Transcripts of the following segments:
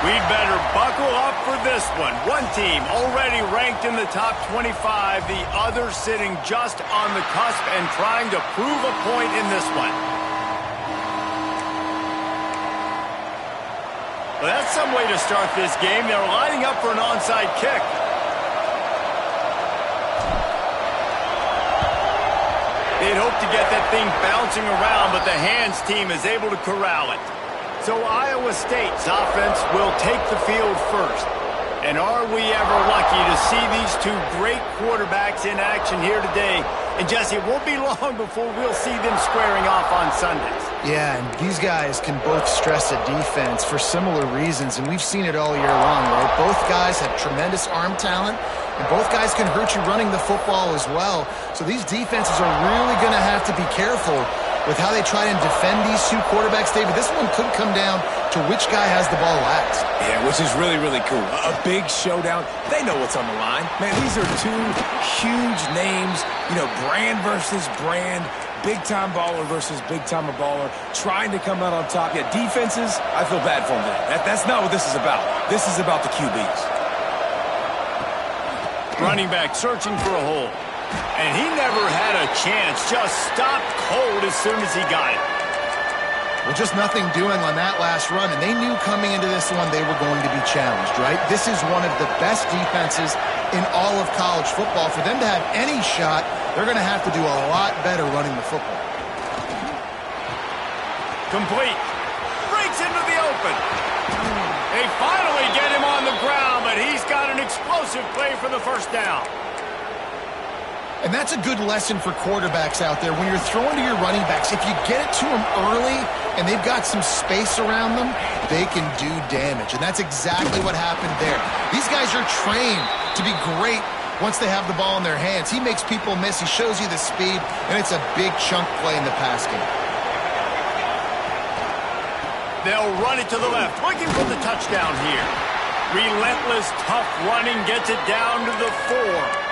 We'd better buckle up for this one. One team already ranked in the top 25, the other sitting just on the cusp and trying to prove a point in this one. Well, that's some way to start this game. They're lining up for an onside kick. They'd hope to get that thing bouncing around, but the hands team is able to corral it. So Iowa State's offense will take the field first. And are we ever lucky to see these two great quarterbacks in action here today? And Jesse, it won't be long before we'll see them squaring off on Sundays. Yeah, and these guys can both stress a defense for similar reasons, and we've seen it all year long, right? Both guys have tremendous arm talent, and both guys can hurt you running the football as well. So these defenses are really going to have to be careful with how they try and defend these two quarterbacks, David. This one could come down to which guy has the ball last. Yeah, which is really, really cool. A big showdown. They know what's on the line. Man, these are two huge names, brand versus brand, big-time baller versus big-time baller, trying to come out on top. Yeah, defenses, I feel bad for them today. That's not what this is about. This is about the QBs. Running back searching for a hole. And he never had a chance, just stopped cold as soon as he got it. Well, just nothing doing on that last run, and they knew coming into this one they were going to be challenged, right? This is one of the best defenses in all of college football. For them to have any shot, they're going to have to do a lot better running the football. Complete. Breaks into the open. They finally get him on the ground, but he's got an explosive play for the first down. And that's a good lesson for quarterbacks out there. When you're throwing to your running backs, if you get it to them early and they've got some space around them, they can do damage. And that's exactly what happened there. These guys are trained to be great once they have the ball in their hands. He makes people miss. He shows you the speed, and it's a big chunk play in the pass game. They'll run it to the left, looking for the touchdown here. Relentless, tough running gets it down to the 4.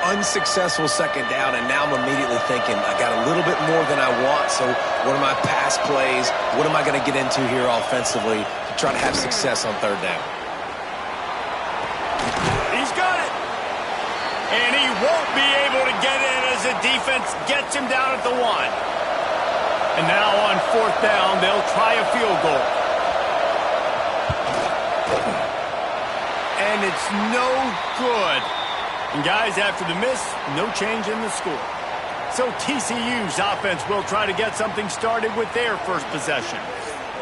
Unsuccessful second down, and now I'm immediately thinking, I got a little bit more than I want, so what are my pass plays? What am I going to get into here offensively to try to have success on third down? He's got it. And he won't be able to get in as the defense gets him down at the 1. And now on fourth down, they'll try a field goal. And it's no good. And guys, after the miss, no change in the score. So TCU's offense will try to get something started with their first possession.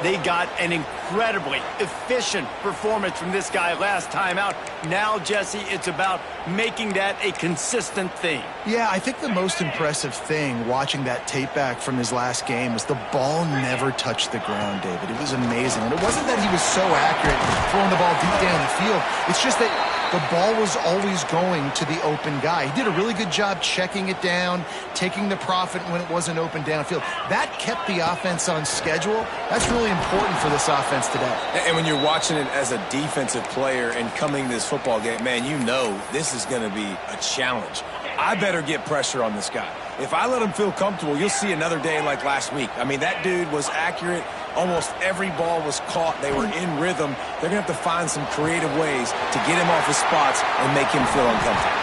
They got an incredibly efficient performance from this guy last time out. Now, Jesse, it's about making that a consistent thing. Yeah, I think the most impressive thing watching that tape back from his last game was the ball never touched the ground, David. It was amazing. And it wasn't that he was so accurate throwing the ball deep down the field. It's just that the ball was always going to the open guy. He did a really good job checking it down, taking the profit when it wasn't open downfield. That kept the offense on schedule. That's really important for this offense today. And when you're watching it as a defensive player and coming to this football game, man, you know this is going to be a challenge. I better get pressure on this guy. If I let him feel comfortable, you'll see another day like last week. I mean, that dude was accurate. Almost every ball was caught. They were in rhythm. They're going to have to find some creative ways to get him off his spots and make him feel uncomfortable.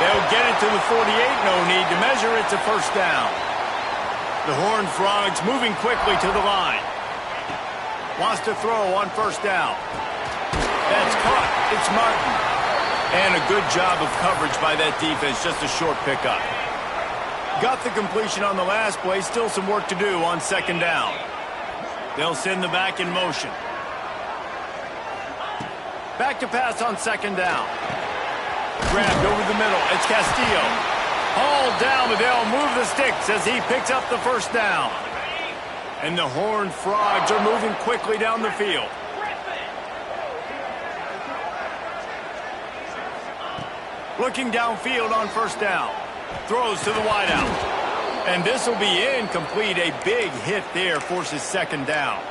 They'll get it to the 48. No need to measure. It's a first down. The Horned Frogs moving quickly to the line. Wants to throw on first down. That's caught. It's Martin. And a good job of coverage by that defense. Just a short pickup. Got the completion on the last play. Still some work to do on second down. They'll send the back in motion. Back to pass on second down. Grabbed over the middle. It's Castillo. Hauled down, but they'll move the sticks as he picks up the first down. And the Horned Frogs are moving quickly down the field. Looking downfield on first down. Throws to the wideout. And this will be incomplete. A big hit there forces second down.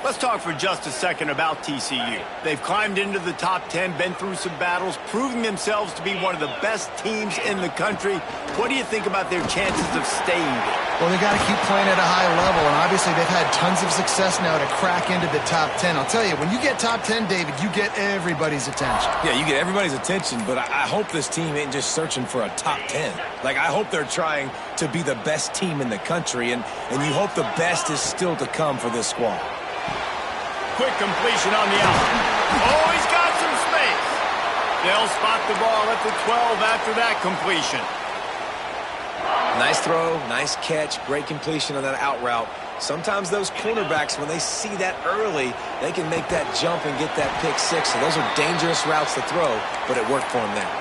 Let's talk for just a second about TCU. They've climbed into the top 10, been through some battles, proving themselves to be one of the best teams in the country. What do you think about their chances of staying there? Well, they got to keep playing at a high level, and obviously they've had tons of success now to crack into the top 10. I'll tell you, when you get top 10, David, you get everybody's attention. Yeah, you get everybody's attention, but I hope this team ain't just searching for a top 10. Like, I hope they're trying to be the best team in the country, and you hope the best is still to come for this squad. Quick completion on the out. Oh, he's got some space. They'll spot the ball at the 12 after that completion. Nice throw, nice catch, great completion on that out route. Sometimes those cornerbacks, when they see that early, they can make that jump and get that pick six. So those are dangerous routes to throw, but it worked for them there.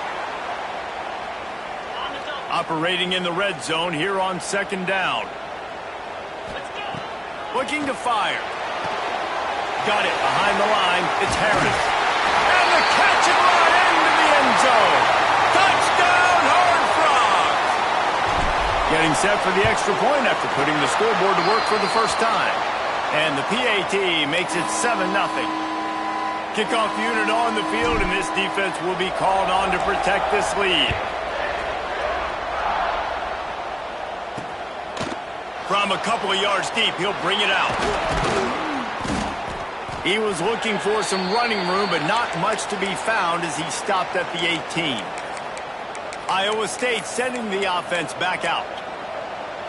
Operating in the red zone here on second down. Looking to fire. Got it behind the line. It's Harris. And the catch and run into the end zone. Touchdown, Horned Frogs. Getting set for the extra point after putting the scoreboard to work for the first time. And the PAT makes it 7-0. Kickoff unit on the field, and this defense will be called on to protect this lead. From a couple of yards deep, he'll bring it out. He was looking for some running room, but not much to be found as he stopped at the 18. Iowa State sending the offense back out.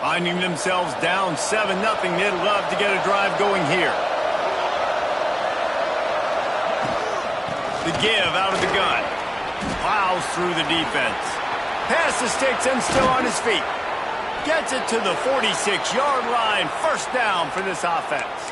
Finding themselves down 7-0, they'd love to get a drive going here. The give out of the gun. Plows through the defense. Pass the sticks and still on his feet. Gets it to the 46-yard line. First down for this offense.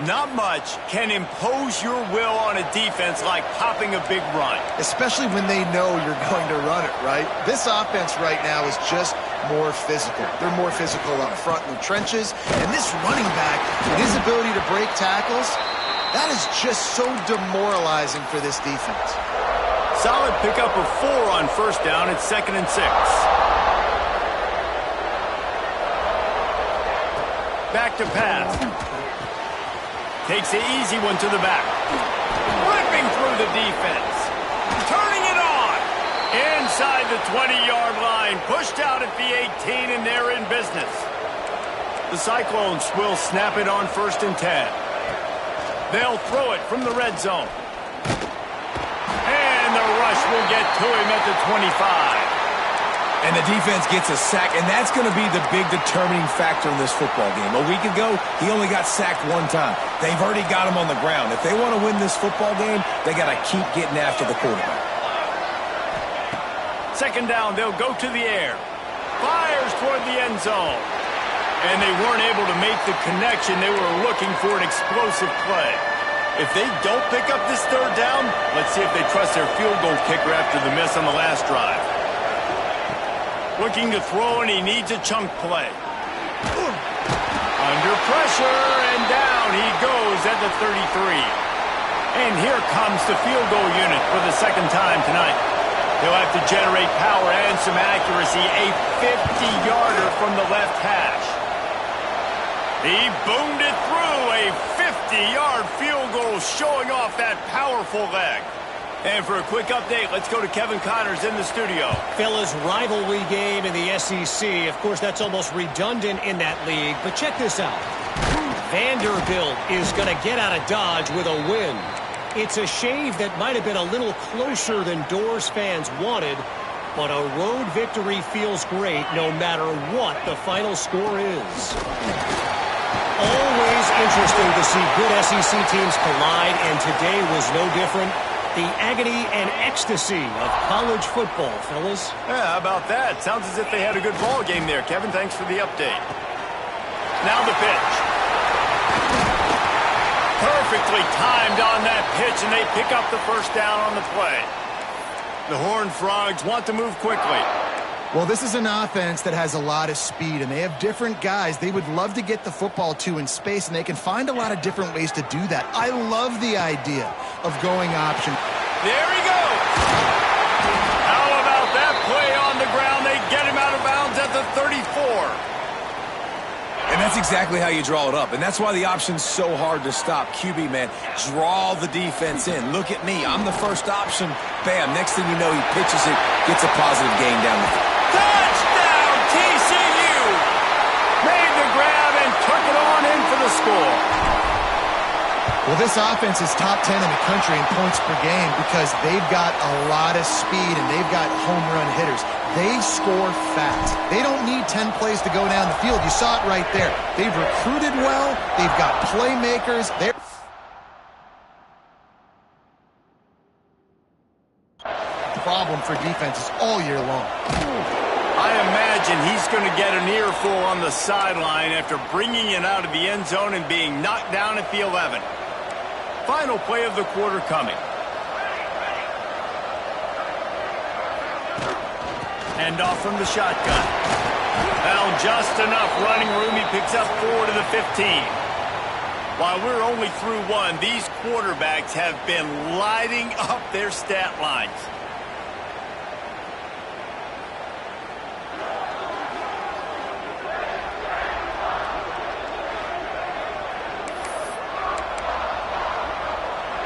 Not much can impose your will on a defense like popping a big run. Especially when they know you're going to run it, right? This offense right now is just more physical. They're more physical up front in the trenches. And this running back, with his ability to break tackles, that is just so demoralizing for this defense. Solid pickup of 4 on first down. It's 2nd and 6. Back to pass. Takes the easy one to the back. Ripping through the defense. Turning it on. Inside the 20-yard line. Pushed out at the 18, and they're in business. The Cyclones will snap it on 1st and 10. They'll throw it from the red zone. And the rush will get to him at the 25. And the defense gets a sack, and that's going to be the big determining factor in this football game. A week ago, he only got sacked 1 time. They've already got him on the ground. If they want to win this football game, they got to keep getting after the quarterback. 2nd down, they'll go to the air. Fires toward the end zone. And they weren't able to make the connection. They were looking for an explosive play. If they don't pick up this 3rd down, let's see if they trust their field goal kicker after the miss on the last drive. Looking to throw, and he needs a chunk play. Under pressure, and down he goes at the 33. And here comes the field goal unit for the 2nd time tonight. They'll have to generate power and some accuracy. A 50-yarder from the left hash. He boomed it through. A 50-yard field goal showing off that powerful leg. And for a quick update, let's go to Kevin Connors in the studio. Fellas, rivalry game in the SEC. Of course, that's almost redundant in that league. But check this out. Vanderbilt is going to get out of Dodge with a win. It's a shave that might have been a little closer than Doors fans wanted. But a road victory feels great no matter what the final score is. Always interesting to see good SEC teams collide, and today was no different. The agony and ecstasy of college football, fellas. Yeah, how about that? Sounds as if they had a good ball game there. Kevin, thanks for the update. Now the pitch. Perfectly timed on that pitch, and they pick up the 1st down on the play. The Horned Frogs want to move quickly. Well, this is an offense that has a lot of speed, and they have different guys they would love to get the football to in space, and they can find a lot of different ways to do that. I love the idea of going option. There he goes. How about that play on the ground? They get him out of bounds at the 34. And that's That's exactly how you draw it up, and that's why the option's so hard to stop. QB, man, draw the defense in. Look at me. I'm the first option. Bam, next thing you know, he pitches it, gets a positive gain down the field. Touchdown, TCU! Made the grab and took it on in for the score. Well, this offense is top 10 in the country in points per game because they've got a lot of speed and they've got home run hitters. They score fast. They don't need 10 plays to go down the field. You saw it right there. They've recruited well. They've got playmakers. They're problem for defenses all year long. I imagine he's going to get an earful on the sideline after bringing it out of the end zone and being knocked down at the 11. Final play of the quarter coming. Hand off from the shotgun. Well, just enough running room. He picks up 4 to the 15. While we're only through one, these quarterbacks have been lighting up their stat lines.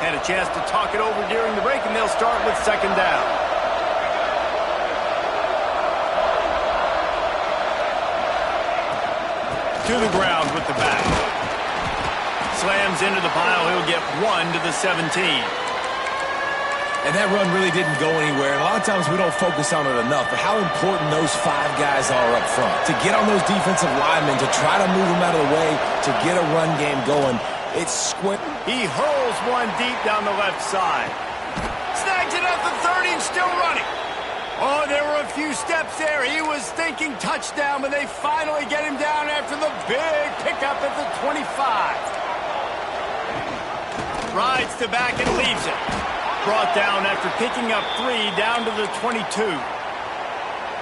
Had a chance to talk it over during the break, and they'll start with second down. To the ground with the back. Slams into the pile. He'll get 1 to the 17. And that run really didn't go anywhere. And a lot of times we don't focus on it enough, but how important those 5 guys are up front. To get on those defensive linemen, to try to move them out of the way, to get a run game going. It's square. He hurls one deep down the left side. Snags it at the 30 and still running. Oh, there were a few steps there. He was thinking touchdown, but they finally get him down after the big pickup at the 25. Rides to back and leaves it. Brought down after picking up 3 down to the 22.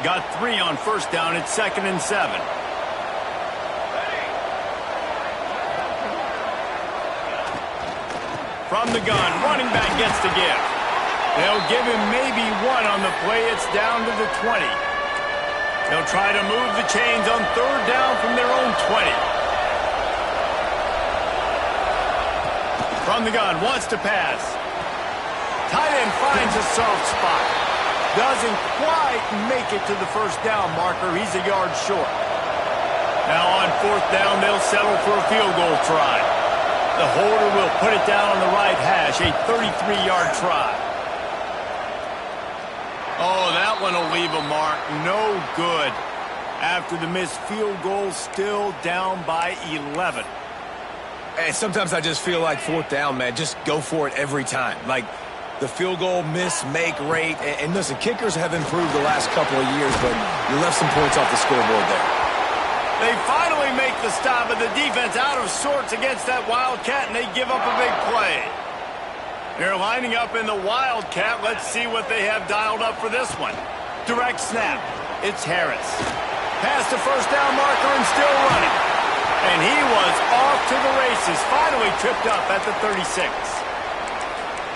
Got 3 on first down at 2nd and 7. From the gun, running back gets the gift. They'll give him maybe 1 on the play. It's down to the 20. They'll try to move the chains on 3rd down from their own 20. From the gun, wants to pass. Tight end finds a soft spot. Doesn't quite make it to the first down marker. He's a yard short. Now on 4th down, they'll settle for a field goal try. The holder will put it down on the right hash, a 33-yard try. Oh, that one will leave a mark. No good. After the missed field goal, still down by 11. And sometimes I just feel like 4th down, man, just go for it every time. Like the field goal miss-make rate. And listen, kickers have improved the last couple of years, but you left some points off the scoreboard there. They finally make the stop, but the defense out of sorts against that Wildcat, and they give up a big play. They're lining up in the Wildcat. Let's see what they have dialed up for this one. Direct snap. It's Harris. Past the first down marker and still running. And he was off to the races, finally tripped up at the 36.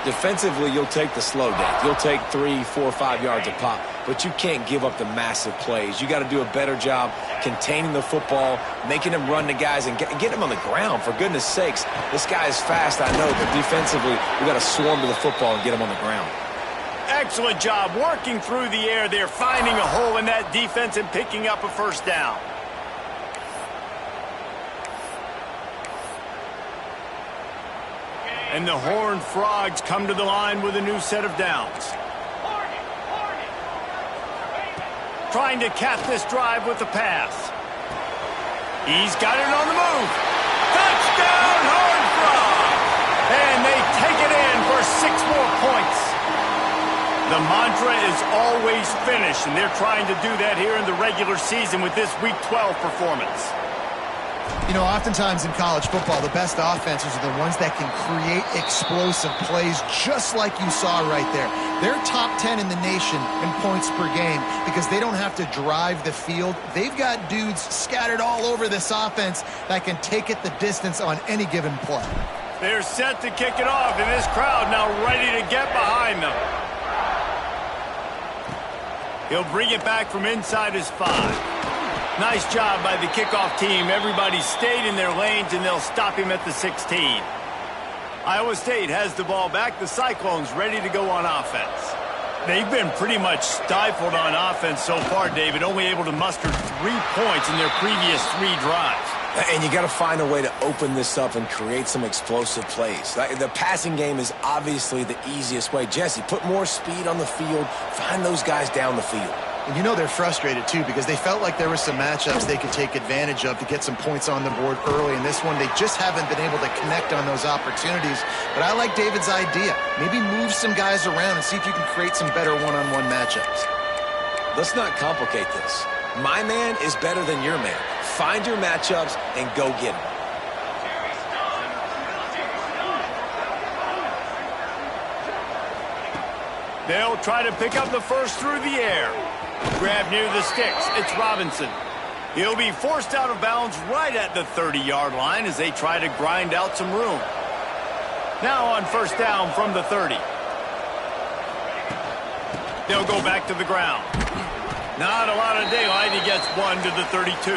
Defensively, you'll take the slow day. You'll take 3, 4, 5 yards a pop, but you can't give up the massive plays. You got to do a better job containing the football, making him run to guys, and get him on the ground. For goodness sakes, this guy is fast, I know, but defensively, we got to swarm to the football and get him on the ground. Excellent job working through the air there, finding a hole in that defense and picking up a first down. And the Horned Frogs come to the line with a new set of downs. Trying to cap this drive with the pass. He's got it on the move. Touchdown, Horned Frogs! And they take it in for 6 more points. The mantra is always finish, and they're trying to do that here in the regular season with this Week 12 performance. You know, oftentimes in college football, the best offenses are the ones that can create explosive plays just like you saw right there. They're top 10 in the nation in points per game because they don't have to drive the field. They've got dudes scattered all over this offense that can take it the distance on any given play. They're set to kick it off, and this crowd now ready to get behind them. He'll bring it back from inside his 5. Nice job by the kickoff team. Everybody stayed in their lanes, and they'll stop him at the 16. Iowa State has the ball back. The Cyclones ready to go on offense. They've been pretty much stifled on offense so far, David, only able to muster 3 points in their previous 3 drives. And you got to find a way to open this up and create some explosive plays. The passing game is obviously the easiest way. Jesse, put more speed on the field. Find those guys down the field. And you know they're frustrated, too, because they felt like there were some matchups they could take advantage of to get some points on the board early. In this one, they just haven't been able to connect on those opportunities. But I like David's idea. Maybe move some guys around and see if you can create some better one-on-one matchups. Let's not complicate this. My man is better than your man. Find your matchups and go get them. They'll try to pick up the first through the air. Grab near the sticks. It's Robinson. He'll be forced out of bounds right at the 30-yard line as they try to grind out some room. Now on first down from the 30. They'll go back to the ground. Not a lot of daylight. He gets 1 to the 32.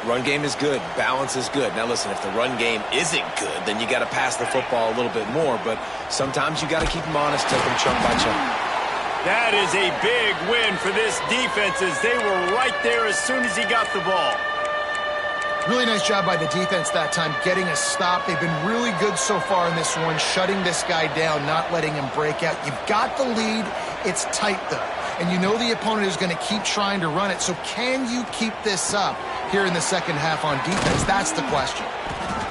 Run game is good. Balance is good. Now, listen, if the run game isn't good, then you got to pass the football a little bit more. But sometimes you got to keep them honest, take them chunk by chunk. That is a big win for this defense as they were right there as soon as he got the ball. Really nice job by the defense that time, getting a stop. They've been really good so far in this one, shutting this guy down, not letting him break out. You've got the lead. It's tight, though. And you know the opponent is going to keep trying to run it. So can you keep this up here in the second half on defense? That's the question.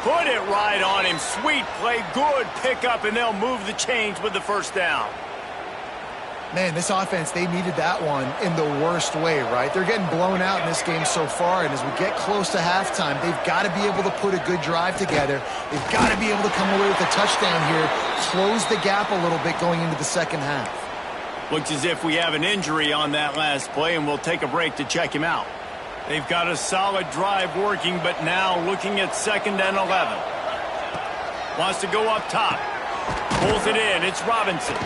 Put it right on him. Sweet play, good pickup, and they'll move the chains with the first down. Man, this offense, they needed that one in the worst way, right? They're getting blown out in this game so far, and as we get close to halftime, they've got to be able to put a good drive together. They've got to be able to come away with a touchdown here, close the gap a little bit going into the second half. Looks as if we have an injury on that last play, and we'll take a break to check him out. They've got a solid drive working, but now looking at 2nd and 11. Wants to go up top. Pulls it in. It's Robinson.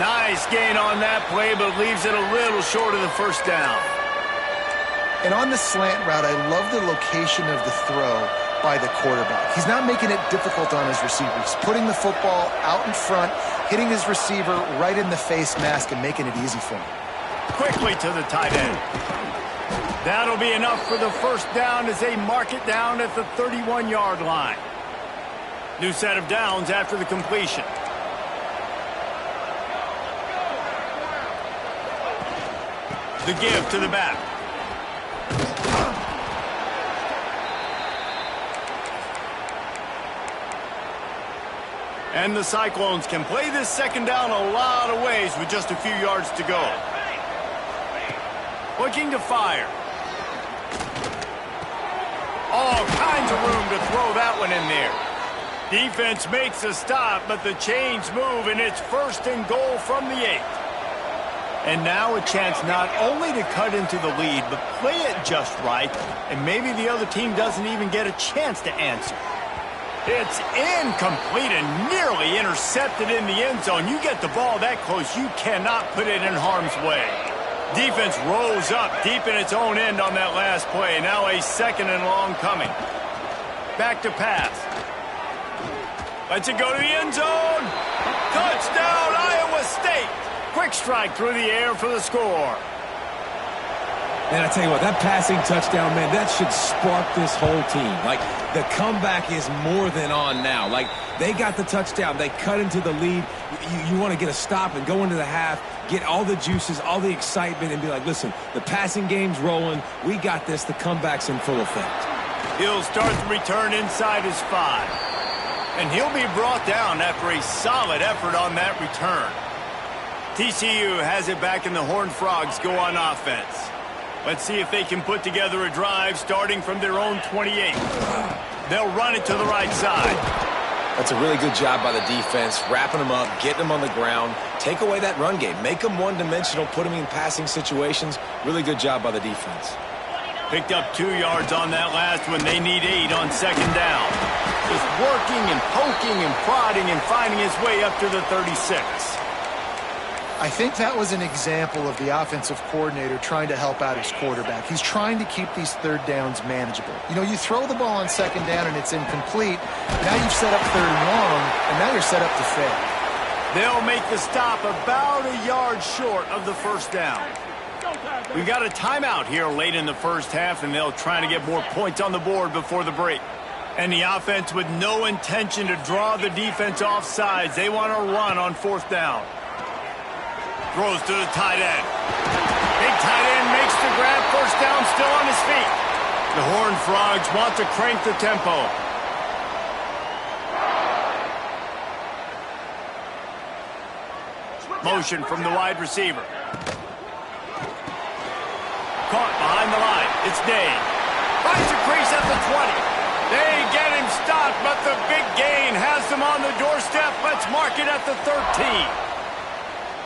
Nice gain on that play, but leaves it a little short of the first down. And on the slant route, I love the location of the throw by the quarterback. He's not making it difficult on his receivers. He's putting the football out in front, hitting his receiver right in the face mask and making it easy for him. Quickly to the tight end. That'll be enough for the first down as they mark it down at the 31-yard line. New set of downs after the completion. The give to the back. And the Cyclones can play this second down a lot of ways with just a few yards to go. Looking to fire. All kinds of room to throw that one in there. Defense makes a stop, but the chains move, and it's 1st and goal from the 8. And now a chance not only to cut into the lead, but play it just right, and maybe the other team doesn't even get a chance to answer. It's incomplete and nearly intercepted in the end zone. You get the ball that close, you cannot put it in harm's way. Defense rose up deep in its own end on that last play. Now a 2nd and long coming. Back to pass. Lets it go to the end zone. Touchdown, Iowa State. Quick strike through the air for the score. Man, I tell you what, that passing touchdown, man, that should spark this whole team. Like, the comeback is more than on now. Like, they got the touchdown. They cut into the lead. You want to get a stop and go into the half, get all the juices, all the excitement, and be like, listen, the passing game's rolling. We got this. The comeback's in full effect. He'll start the return inside his 5. And he'll be brought down after a solid effort on that return. TCU has it back, and the Horned Frogs go on offense. Let's see if they can put together a drive starting from their own 28. They'll run it to the right side. That's a really good job by the defense, wrapping them up, getting them on the ground. Take away that run game. Make them one-dimensional, put them in passing situations. Really good job by the defense. Picked up 2 yards on that last one. They need 8 on 2nd down. Just working and poking and prodding and finding his way up to the 36. I think that was an example of the offensive coordinator trying to help out his quarterback. He's trying to keep these third downs manageable. You know, you throw the ball on second down and it's incomplete. Now you've set up third and long, and now you're set up to fail. They'll make the stop about a yard short of the first down. We've got a timeout here late in the first half, and they'll try to get more points on the board before the break. And the offense with no intention to draw the defense off sides. They want to run on fourth down. Throws to the tight end. Big tight end makes the grab. First down, still on his feet. The Horned Frogs want to crank the tempo. Motion from the wide receiver. Caught behind the line. It's Day. Finds a crease at the 20. They get him stopped, but the big gain has them on the doorstep. Let's mark it at the 13.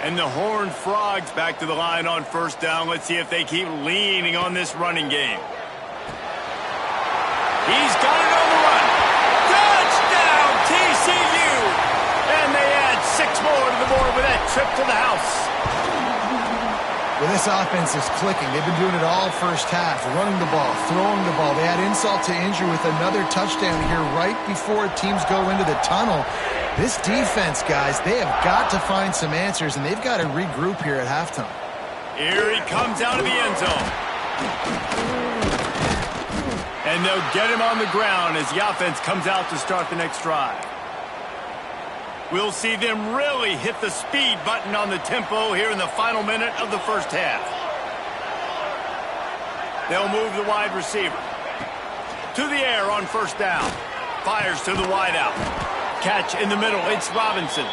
And the Horned Frogs back to the line on first down. Let's see if they keep leaning on this running game. He's got it on the run. Touchdown, TCU! And they add 6 more to the board with that trip to the house. Well, this offense is clicking. They've been doing it all first half, running the ball, throwing the ball. They had insult to injury with another touchdown here right before teams go into the tunnel. This defense, guys, they have got to find some answers, and they've got to regroup here at halftime. Here he comes out of the end zone. And they'll get him on the ground as the offense comes out to start the next drive. We'll see them really hit the speed button on the tempo here in the final minute of the first half. They'll move the wide receiver. To the air on first down. Fires to the wideout. Catch in the middle. It's Robinson.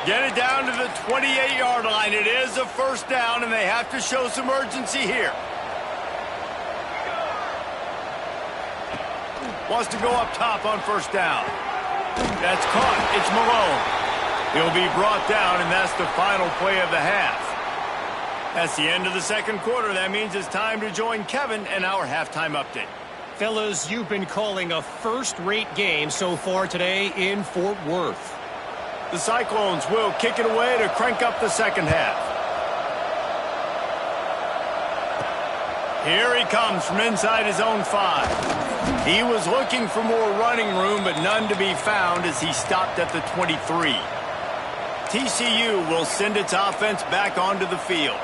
Get it down to the 28-yard line. It is a first down, and they have to show some urgency here. Wants to go up top on first down. That's caught. It's Malone. He'll be brought down, and that's the final play of the half. That's the end of the second quarter. That means it's time to join Kevin and our halftime update. Fellas, you've been calling a first-rate game so far today in Fort Worth. The Cyclones will kick it away to crank up the second half. Here he comes from inside his own 5. He was looking for more running room, but none to be found as he stopped at the 23. TCU will send its offense back onto the field.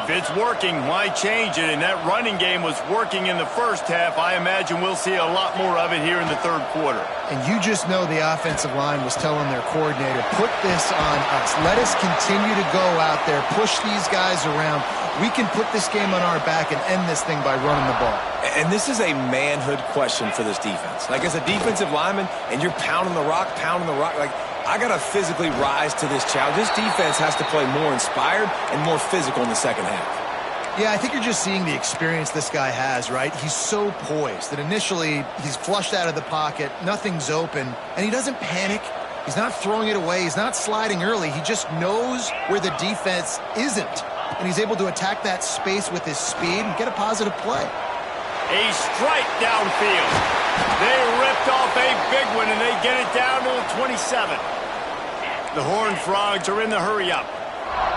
If it's working, why change it? And that running game was working in the first half. I imagine we'll see a lot more of it here in the third quarter. And you just know the offensive line was telling their coordinator, put this on us. Let us continue to go out there, push these guys around. We can put this game on our back and end this thing by running the ball. And this is a manhood question for this defense. Like, as a defensive lineman, and you're pounding the rock, like, I got to physically rise to this challenge. This defense has to play more inspired and more physical in the second half. Yeah, I think you're just seeing the experience this guy has, right? He's so poised that initially he's flushed out of the pocket, nothing's open, and he doesn't panic. He's not throwing it away. He's not sliding early. He just knows where the defense isn't, and he's able to attack that space with his speed and get a positive play. A strike downfield. They ripped off a big one, and they get it down to the 27. The Horned Frogs are in the hurry-up.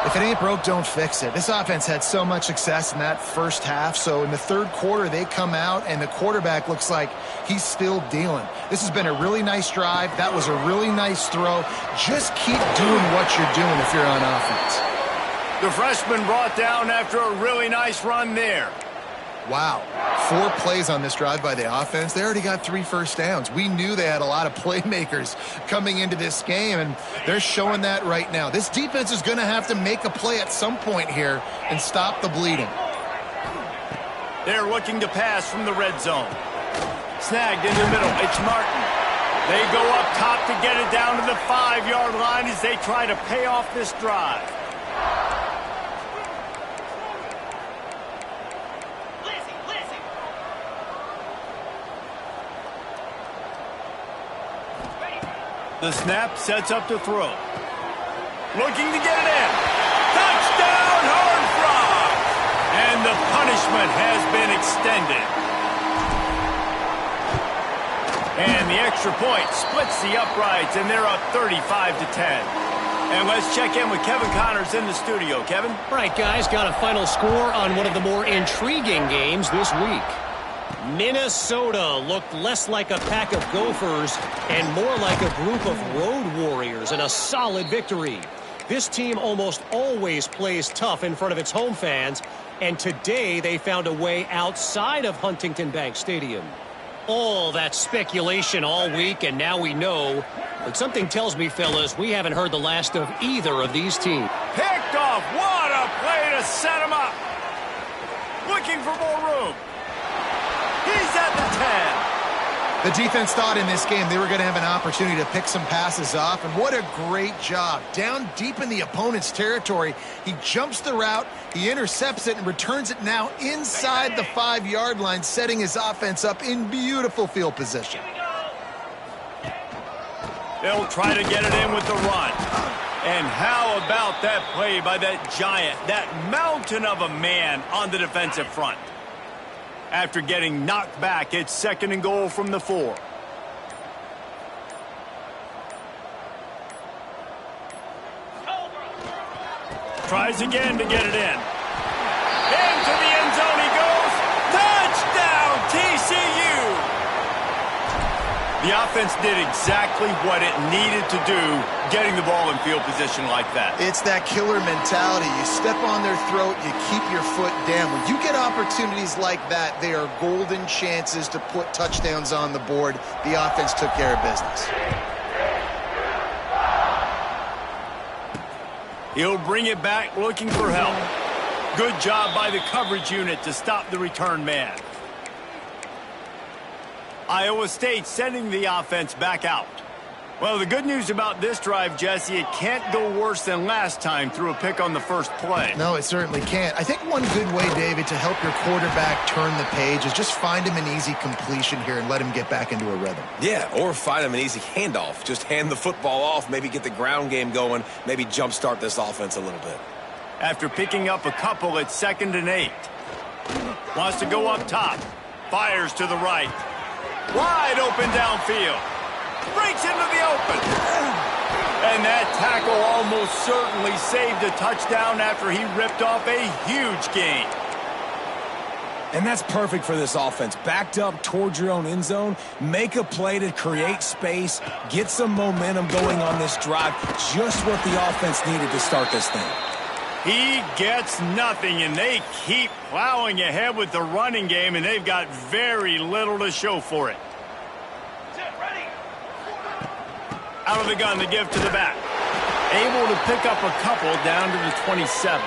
If it ain't broke, don't fix it. This offense had so much success in that first half, so in the third quarter, they come out, and the quarterback looks like he's still dealing. This has been a really nice drive. That was a really nice throw. Just keep doing what you're doing if you're on offense. The freshman brought down after a really nice run there. Wow. 4 plays on this drive by the offense. They already got 3 first downs. We knew they had a lot of playmakers coming into this game, and they're showing that right now. This defense is going to have to make a play at some point here and stop the bleeding. They're looking to pass from the red zone. Snagged in the middle. It's Martin. They go up top to get it down to the 5-yard line as they try to pay off this drive. The snap sets up to throw. Looking to get it in. Touchdown, Horned Frogs! And the punishment has been extended. And the extra point splits the uprights, and they're up 35-10. And let's check in with Kevin Connors in the studio. Kevin? All right, guys, got a final score on one of the more intriguing games this week. Minnesota looked less like a pack of Gophers and more like a group of road warriors in a solid victory. This team almost always plays tough in front of its home fans, and today they found a way outside of Huntington Bank Stadium. All that speculation all week, and now we know. But something tells me, fellas, we haven't heard the last of either of these teams. Picked off. What a play to set him up. Looking for more room. He's at the 10. The defense thought in this game they were going to have an opportunity to pick some passes off, and what a great job. Down deep in the opponent's territory, he jumps the route, he intercepts it, and returns it now inside the 5-yard line, setting his offense up in beautiful field position. They'll try to get it in with the run. And how about that play by that giant, that mountain of a man on the defensive front? After getting knocked back, it's 2nd and goal from the 4. Tries again to get it in. Into the end zone he goes. Touchdown, TCU! The offense did exactly what it needed to do, getting the ball in field position like that. It's that killer mentality. You step on their throat, you keep your foot down. When you get opportunities like that, they are golden chances to put touchdowns on the board. The offense took care of business. He'll bring it back looking for help. Good job by the coverage unit to stop the return man. Iowa State sending the offense back out. Well, the good news about this drive, Jesse, it can't go worse than last time through a pick on the first play. No, it certainly can't. I think one good way, David, to help your quarterback turn the page is just find him an easy completion here and let him get back into a rhythm. Yeah, or find him an easy handoff. Just hand the football off, maybe get the ground game going, maybe jumpstart this offense a little bit. After picking up a couple, it's 2nd and 8. Wants to go up top. Fires to the right. Wide open downfield. Breaks into the open. And that tackle almost certainly saved a touchdown after he ripped off a huge gain. And that's perfect for this offense. Backed up towards your own end zone. Make a play to create space. Get some momentum going on this drive. Just what the offense needed to start this thing. He gets nothing, and they keep plowing ahead with the running game, and they've got very little to show for it. Out of the gun, the give to the back. Able to pick up a couple down to the 27.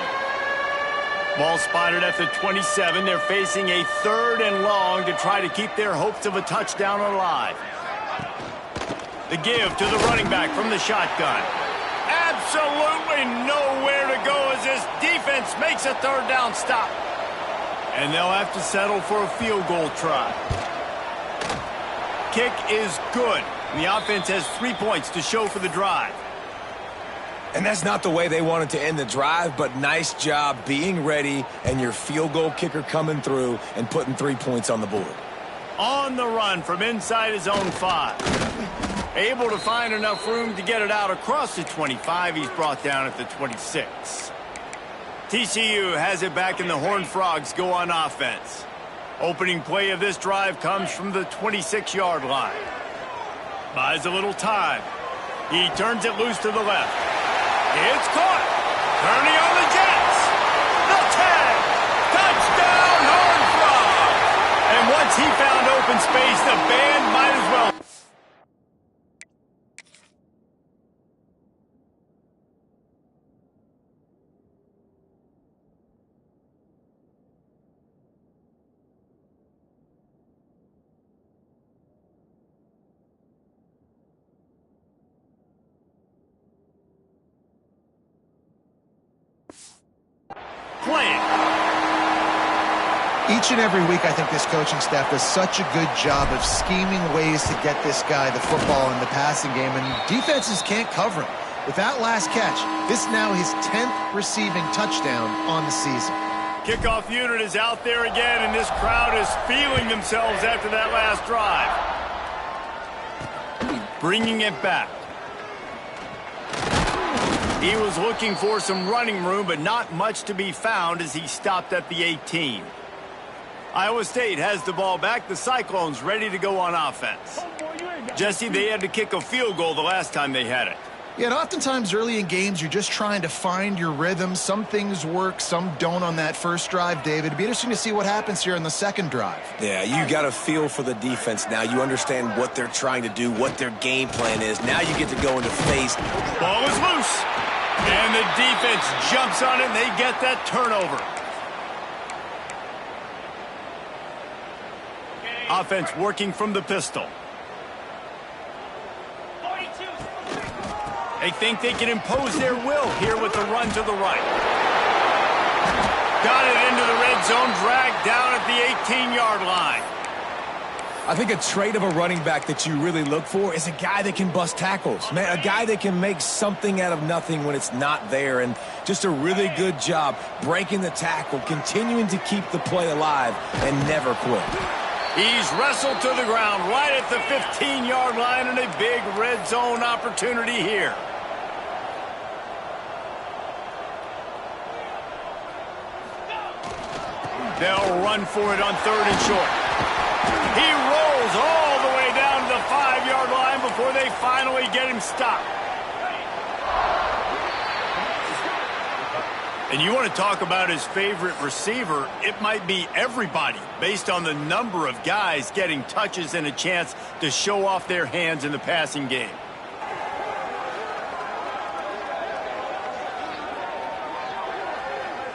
Ball spotted at the 27. They're facing a 3rd and long to try to keep their hopes of a touchdown alive. The give to the running back from the shotgun. Absolutely nowhere to go as this defense makes a 3rd down stop. And they'll have to settle for a field goal try. Kick is good. And the offense has 3 points to show for the drive. And that's not the way they wanted to end the drive, but nice job being ready and your field goal kicker coming through and putting 3 points on the board. On the run from inside his own 5. Able to find enough room to get it out across the 25. He's brought down at the 26. TCU has it back, and the Horned Frogs go on offense. Opening play of this drive comes from the 26-yard line. Buys a little time. He turns it loose to the left. It's caught. Turning on the Jets. The tag. Touchdown, Horned Frogs. And once he found open space, the band might as well. Playing. Each and every week, I think this coaching staff does such a good job of scheming ways to get this guy the football in the passing game, and defenses can't cover him. With that last catch, this now his 10th receiving touchdown on the season. Kickoff unit is out there again, and this crowd is feeling themselves after that last drive. Bringing it back. He was looking for some running room, but not much to be found as he stopped at the 18. Iowa State has the ball back. The Cyclones ready to go on offense. Jesse, they had to kick a field goal the last time they had it. Yeah, and oftentimes early in games, you're just trying to find your rhythm. Some things work, some don't on that first drive, David. It'd be interesting to see what happens here on the second drive. Yeah, you got a feel for the defense now. You understand what they're trying to do, what their game plan is. Now you get to go into face. Ball is loose. And the defense jumps on it, and they get that turnover. Offense working from the pistol. They think they can impose their will here with the run to the right. Got it into the red zone, dragged down at the 18-yard line. I think a trait of a running back that you really look for is a guy that can bust tackles. Man, a guy that can make something out of nothing when it's not there. And just a really good job breaking the tackle, continuing to keep the play alive, and never quit. He's wrestled to the ground right at the 15-yard line, and a big red zone opportunity here. They'll run for it on 3rd and short. He rolls all the way down to the 5-yard line before they finally get him stopped. And you want to talk about his favorite receiver, it might be everybody based on the number of guys getting touches and a chance to show off their hands in the passing game.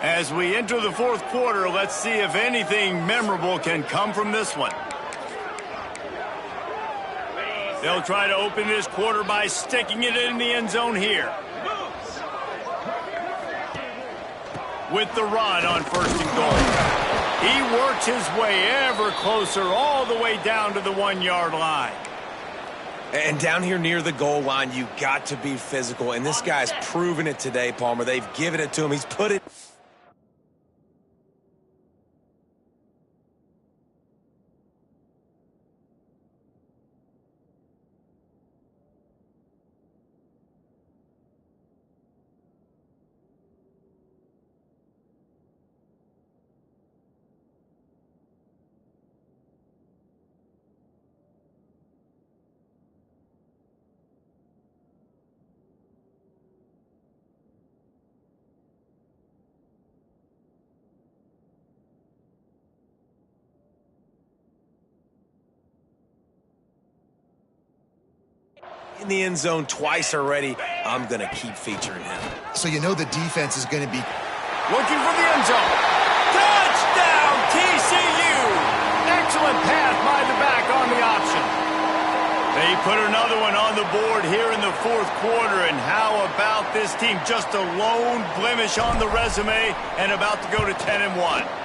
As we enter the 4th quarter, let's see if anything memorable can come from this one. They'll try to open this quarter by sticking it in the end zone here. With the run on 1st and goal. He works his way ever closer all the way down to the 1-yard line. And down here near the goal line, you got to be physical. And this guy's proven it today, Palmer. They've given it to him. He's put it. In the end zone twice already. I'm going to keep featuring him. So you know the defense is going to be looking for the end zone. Touchdown, TCU! Excellent pass by the back on the option. They put another one on the board here in the 4th quarter, and how about this team? Just a lone blemish on the resume and about to go to 10-1.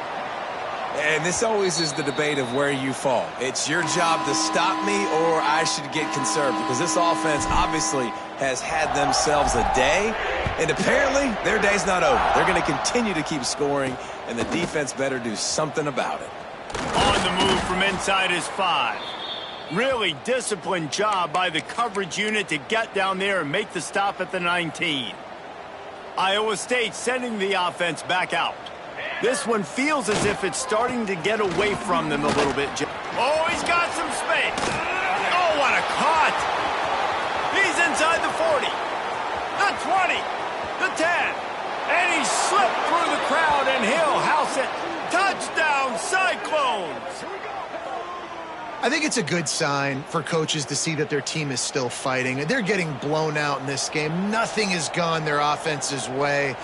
And this always is the debate of where you fall. It's your job to stop me, or I should get conserved, because this offense obviously has had themselves a day, and apparently their day's not over. They're going to continue to keep scoring, and the defense better do something about it. On the move from inside his 5. Really disciplined job by the coverage unit to get down there and make the stop at the 19. Iowa State sending the offense back out. This one feels as if it's starting to get away from them a little bit. Oh, he's got some space. Oh, what a cut. He's inside the 40, the 20, the 10. And he slipped through the crowd, and he'll house it. Touchdown, Cyclones. I think it's a good sign for coaches to see that their team is still fighting. They're getting blown out in this game. Nothing has gone their offense's way.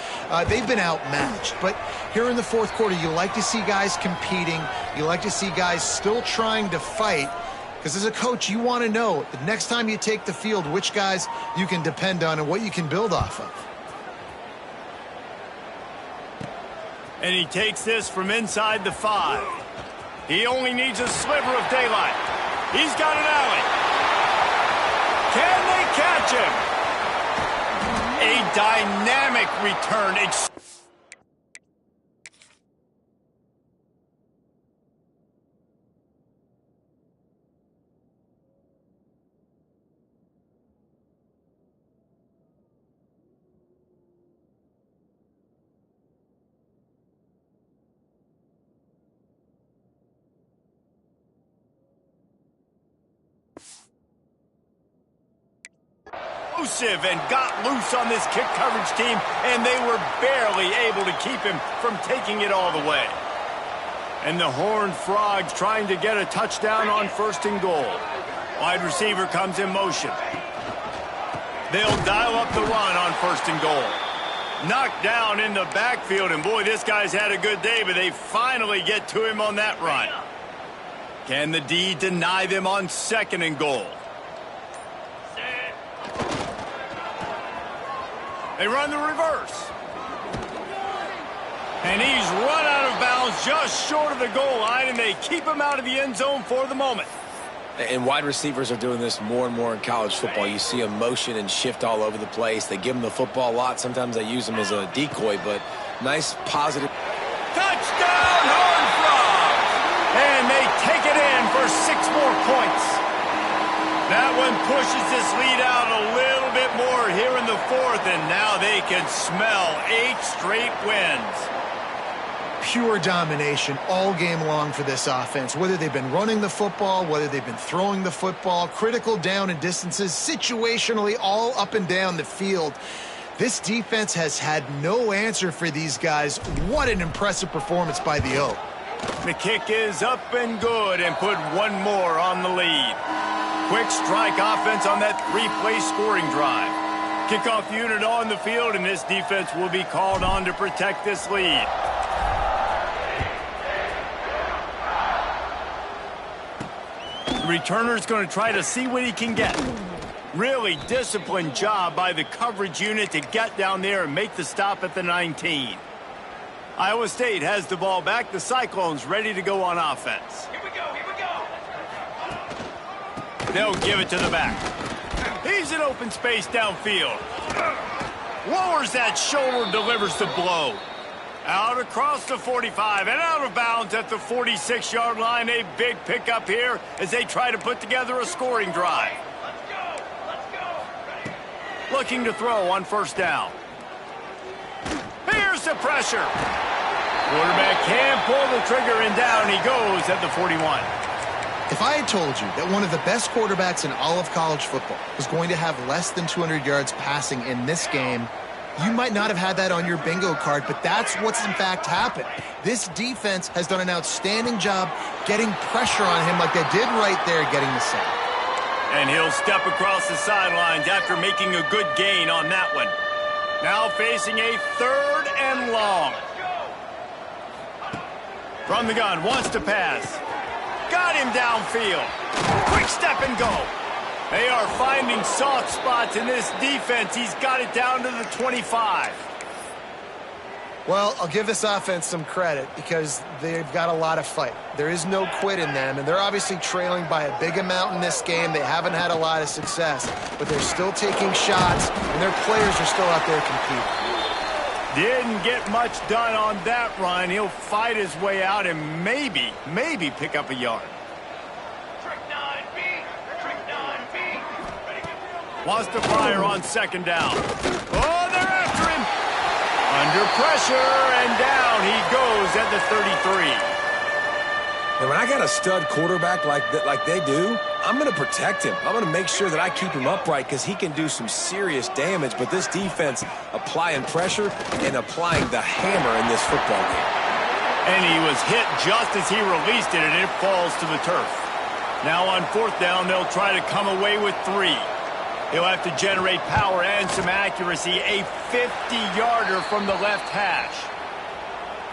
They've been outmatched. But here in the 4th quarter, you like to see guys competing. You like to see guys still trying to fight. Because as a coach, you want to know the next time you take the field, which guys you can depend on and what you can build off of. And he takes this from inside the 5. He only needs a sliver of daylight. He's got an alley. Can they catch him? A dynamic return. explosive and got loose on this kick coverage team, and they were barely able to keep him from taking it all the way. And the Horned Frogs trying to get a touchdown on 1st and goal. Wide receiver comes in motion. They'll dial up the run on 1st and goal. Knocked down in the backfield, and boy, this guy's had a good day, but they finally get to him on that run. Can the D deny them on 2nd and goal? They run the reverse. And he's run out of bounds just short of the goal line, and they keep him out of the end zone for the moment. And wide receivers are doing this more and more in college football. You see them motion and shift all over the place. They give them the football a lot. Sometimes they use them as a decoy, but nice, positive. Touchdown, Horned Frogs! And they take it in for 6 more points. That one pushes this lead out a little bit more here in the 4th, and now they can smell 8 straight wins. Pure domination all game long for this offense. Whether they've been running the football, whether they've been throwing the football, critical down and distances, situationally all up and down the field. This defense has had no answer for these guys. What an impressive performance by the O. The kick is up and good and put 1 more on the lead. Quick strike offense on that 3-play scoring drive. Kickoff unit on the field, and this defense will be called on to protect this lead. The returner's going to try to see what he can get. Really disciplined job by the coverage unit to get down there and make the stop at the 19. Iowa State has the ball back. The Cyclones ready to go on offense. Here we go, here we go. They'll give it to the back. He's in open space downfield. Lowers that shoulder, delivers the blow. Out across the 45 and out of bounds at the 46-yard line. A big pickup here as they try to put together a scoring drive. Let's go, let's go. Looking to throw on 1st down. Here's the pressure. Quarterback can pull the trigger, and down he goes at the 41. If I had told you that one of the best quarterbacks in all of college football was going to have less than 200 yards passing in this game, you might not have had that on your bingo card, but that's what's in fact happened. This defense has done an outstanding job getting pressure on him like they did right there, getting the sack. And he'll step across the sidelines after making a good gain on that one. Now facing a 3rd and long. From the gun, wants to pass. Got him downfield. Quick step and go. They are finding soft spots in this defense. He's got it down to the 25. Well, I'll give this offense some credit because they've got a lot of fight. There is no quit in them, and they're obviously trailing by a big amount in this game. They haven't had a lot of success, but they're still taking shots, and their players are still out there competing. Didn't get much done on that run. He'll fight his way out and maybe pick up a yard. Wants to fire on 2nd down. Oh, they're after him. Under pressure, and down he goes at the 33. And when I got a stud quarterback like they do, I'm going to protect him. I'm going to make sure that I keep him upright because he can do some serious damage. But this defense applying pressure and applying the hammer in this football game. And he was hit just as he released it, and it falls to the turf. Now on 4th down, they'll try to come away with 3. He'll have to generate power and some accuracy. A 50-yarder from the left hash.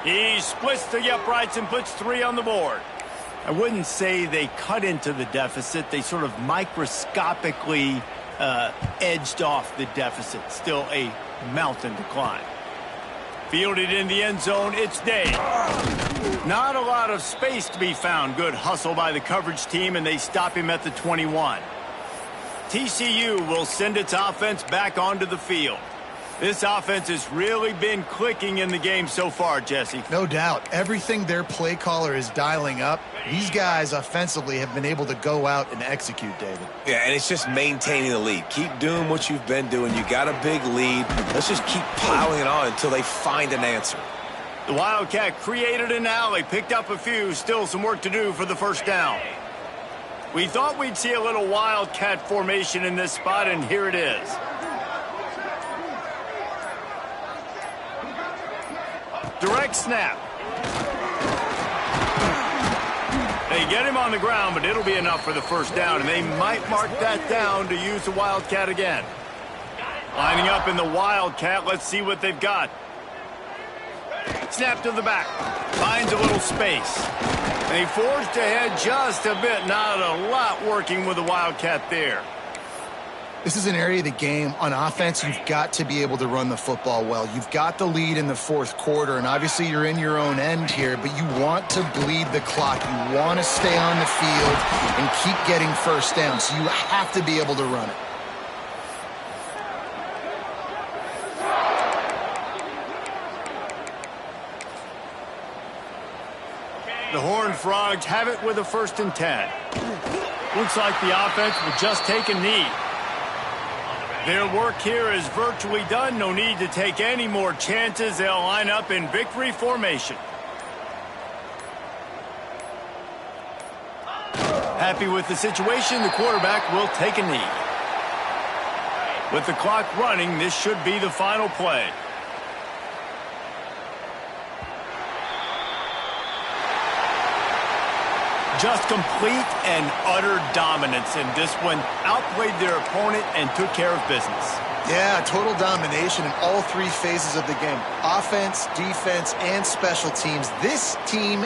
He splits the uprights and puts 3 on the board. I wouldn't say they cut into the deficit. They sort of microscopically edged off the deficit. Still a mountain to climb. Fielded in the end zone, it's Day. Not a lot of space to be found. Good hustle by the coverage team, and they stop him at the 21. TCU will send its offense back onto the field. This offense has really been clicking in the game so far, Jesse. No doubt. Everything their play caller is dialing up, these guys offensively have been able to go out and execute, David. Yeah, and it's just maintaining the lead. Keep doing what you've been doing. You got a big lead. Let's just keep piling it on until they find an answer. The Wildcat created an alley, picked up a few, still some work to do for the 1st down. We thought we'd see a little wildcat formation in this spot, and here it is. Direct snap. They get him on the ground, but it'll be enough for the first down, and they might mark that down to use the wildcat again. Lining up in the wildcat, let's see what they've got. Snap to the back. Finds a little space. They forged ahead just a bit. Not a lot working with the wildcat there. This is an area of the game. On offense, you've got to be able to run the football well. You've got the lead in the fourth quarter, and obviously you're in your own end here, but you want to bleed the clock. You want to stay on the field and keep getting first down, so you have to be able to run it. The Horned Frogs have it with a 1st and 10. Looks like the offense will just take a knee. Their work here is virtually done. No need to take any more chances. They'll line up in victory formation. Happy with the situation, the quarterback will take a knee. With the clock running, this should be the final play. Just complete and utter dominance in this one. Outplayed their opponent and took care of business. Yeah, total domination in all three phases of the game. Offense, defense, and special teams. This team